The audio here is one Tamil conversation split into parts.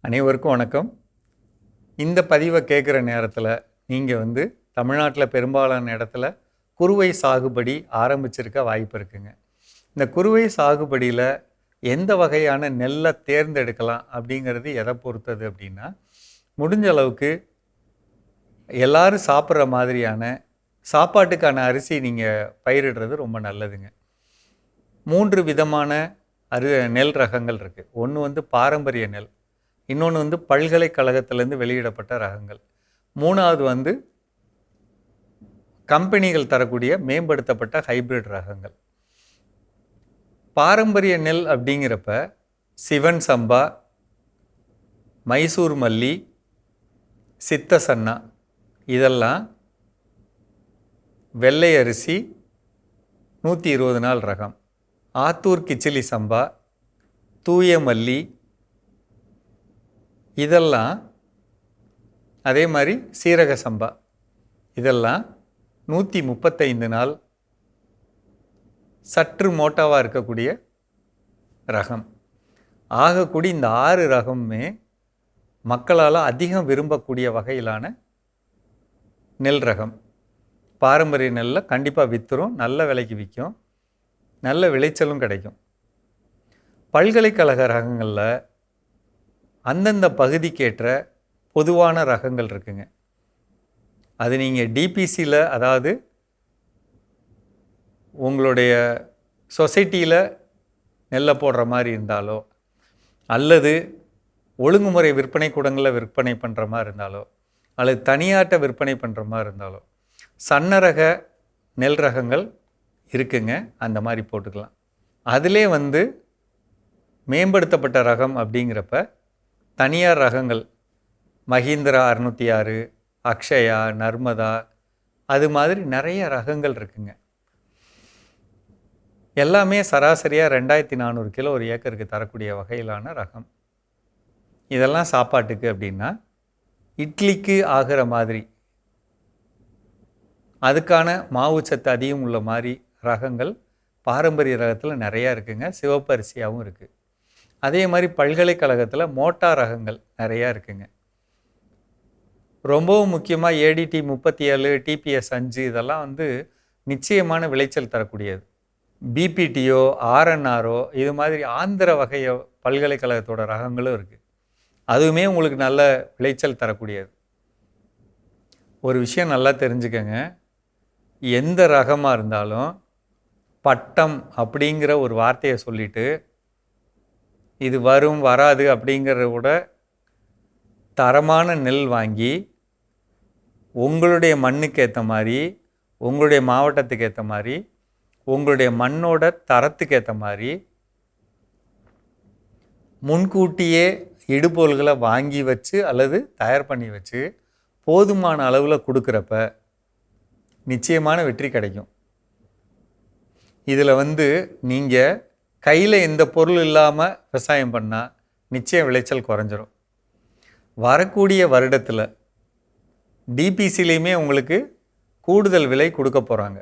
அனைவருக்கும் வணக்கம். இந்த பதிவை கேட்குற நேரத்தில் நீங்கள் தமிழ்நாட்டில் பெரும்பாலான இடத்துல குறுவை சாகுபடி ஆரம்பிச்சிருக்க வாய்ப்பு இருக்குங்க. இந்த குறுவை சாகுபடியில் எந்த வகையான நெல்லை தேர்ந்தெடுக்கலாம் அப்படிங்கிறது எதை பொறுத்தது அப்படின்னா, முடிஞ்ச அளவுக்கு எல்லாரும் சாப்பிட்ற மாதிரியான சாப்பாட்டுக்கான அரிசி நீங்கள் பயிரிடுறது ரொம்ப நல்லதுங்க. 3 விதமான நெல் ரகங்கள் இருக்குது. ஒன்று பாரம்பரிய நெல், இன்னொன்று பல்கலைக்கழகத்திலேருந்து வெளியிடப்பட்ட ரகங்கள், மூணாவது கம்பெனிகள் தரக்கூடிய மேம்படுத்தப்பட்ட ஹைப்ரிட் ரகங்கள். பாரம்பரிய நெல் அப்படிங்கிறப்ப சிவன் சம்பா, மைசூர் மல்லி, சித்த சன்னா, இதெல்லாம் வெள்ளை அரிசி 120 நாள் ரகம். ஆத்தூர் கிச்சிலி சம்பா, தூய மல்லி, இதெல்லாம் அதே மாதிரி சீரக சம்பா, இதெல்லாம் 135 நாள் சற்று மோட்டாவாக இருக்கக்கூடிய ரகம். ஆகக்கூடி இந்த 6 ரகமுமே மக்களால் அதிகம் விரும்பக்கூடிய வகையிலான நெல் ரகம். பாரம்பரிய நெல்லில் கண்டிப்பாக விற்றுரும், நல்ல விலைக்கு விற்கும், நல்ல விளைச்சலும் கிடைக்கும். பல்கலைக்கழக ரகங்களில் அந்தந்த பகுதிக்கேற்ற பொதுவான ரகங்கள் இருக்குங்க. அது நீங்கள் டிபிசியில், அதாவது உங்களுடைய சொசைட்டியில் நெல்லை போடுற மாதிரி இருந்தாலோ, அல்லது ஒழுங்குமுறை விற்பனை கூடங்களில் விற்பனை பண்ணுற மாதிரி இருந்தாலோ, அல்லது தனியாட்ட விற்பனை பண்ணுற மாதிரி இருந்தாலோ, சன்னரக நெல் ரகங்கள் இருக்குங்க. அந்த மாதிரி போட்டுக்கலாம். அதிலே மேம்படுத்தப்பட்ட ரகம் அப்படிங்கிறப்ப தனியார் ரகங்கள் மஹிந்திரா 606, அக்ஷயா, நர்மதா, அது மாதிரி நிறைய ரகங்கள் இருக்குங்க. எல்லாமே சராசரியாக 2400 கிலோ ஒரு ஏக்கருக்கு தரக்கூடிய வகையிலான ரகம். இதெல்லாம் சாப்பாட்டுக்கு அப்படின்னா இட்லிக்கு ஆகிற மாதிரி, அதுக்கான மாவுச்சத்து அதிகம் உள்ள மாதிரி ரகங்கள் பாரம்பரிய ரகத்தில் நிறையா இருக்குங்க. சிவப்பு அரிசியாகவும் இருக்குது. அதே மாதிரி பல்கலைக்கழகத்தில் மோட்டார் ரகங்கள் நிறையா இருக்குங்க. ரொம்பவும் முக்கியமாக ஏடிடி 37, டிபிஎஸ் 5, இதெல்லாம் நிச்சயமான விளைச்சல் தரக்கூடியது. பிபிடிஓ, ஆர்என்ஆரோ, இது மாதிரி ஆந்திர வகைய பல்கலைக்கழகத்தோட ரகங்களும் இருக்குது. அதுவுமே உங்களுக்கு நல்ல விளைச்சல் தரக்கூடியது. ஒரு விஷயம் நல்லா தெரிஞ்சுக்கங்க, எந்த ரகமாக இருந்தாலும் பட்டம் அப்படிங்கிற ஒரு வார்த்தையை சொல்லிட்டு இது வரும் வராது அப்படிங்கிறத விட தரமான நெல் வாங்கி உங்களுடைய மண்ணுக்கு ஏற்ற மாதிரி, உங்களுடைய மாவட்டத்துக்கு ஏற்ற மாதிரி, உங்களுடைய மண்ணோட தரத்துக்கு ஏற்ற மாதிரி முன்கூட்டியே இடுபொருள்களை வாங்கி வச்சு அல்லது தயார் பண்ணி வச்சு போதுமான அளவில் கொடுக்குறப்ப நிச்சயமான வெற்றி கிடைக்கும். இதில் நீங்கள் கையில் எந்த பொருள் இல்லாமல் விவசாயம் பண்ணால் நிச்சயம் விளைச்சல் குறைஞ்சிரும். வரக்கூடிய வருடத்தில் டிபிசிலையுமே உங்களுக்கு கூடுதல் விலை கொடுக்க போகிறாங்க.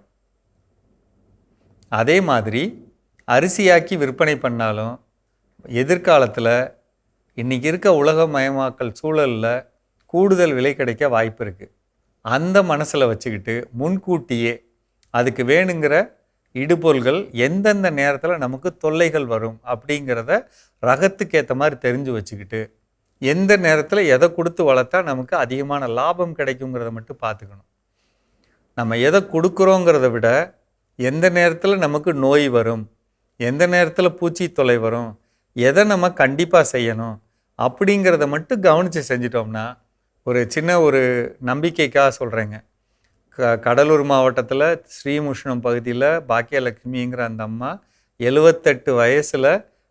அதே மாதிரி அரிசியாக்கி விற்பனை பண்ணாலும் எதிர்காலத்தில் இன்றைக்கி இருக்க உலகமயமாக்கல் சூழலில் கூடுதல் விலை கிடைக்க வாய்ப்பு இருக்குது. அந்த மனசில் வச்சுக்கிட்டு முன்கூட்டியே அதுக்கு வேணுங்கிற இடுபொருள்கள் எந்தெந்த நேரத்தில் நமக்கு தொல்லைகள் வரும் அப்படிங்கிறத ரகத்துக்கு ஏற்ற மாதிரி தெரிஞ்சு வச்சுக்கிட்டு எந்த நேரத்தில் எதை கொடுத்து வளர்த்தா நமக்கு அதிகமான லாபம் கிடைக்குங்கிறத மட்டும் பார்த்துக்கணும். நம்ம எதை கொடுக்குறோங்கிறத விட எந்த நேரத்தில் நமக்கு நோய் வரும், எந்த நேரத்தில் பூச்சி தொல்லை வரும், எதை நம்ம கண்டிப்பாக செய்யணும் அப்படிங்கிறத மட்டும் கவனித்து செஞ்சிட்டோம்னா, ஒரு சின்ன ஒரு நம்பிக்கைக்காக சொல்கிறேங்க. கடலூர் மாவட்டத்தில் ஸ்ரீமுஷ்ணம் பகுதியில் பாக்கியலட்சுமிங்கிற அந்த அம்மா 78 வயசில்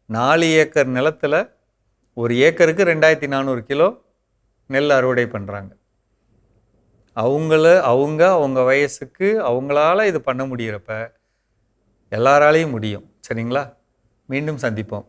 4 ஏக்கர் நிலத்தில் 1 ஏக்கருக்கு 2400 கிலோ நெல் அறுவடை பண்ணுறாங்க. அவங்க வயசுக்கு அவங்களால இது பண்ண முடிகிறப்ப எல்லாராலையும் முடியும். சரிங்களா? மீண்டும் சந்திப்போம்.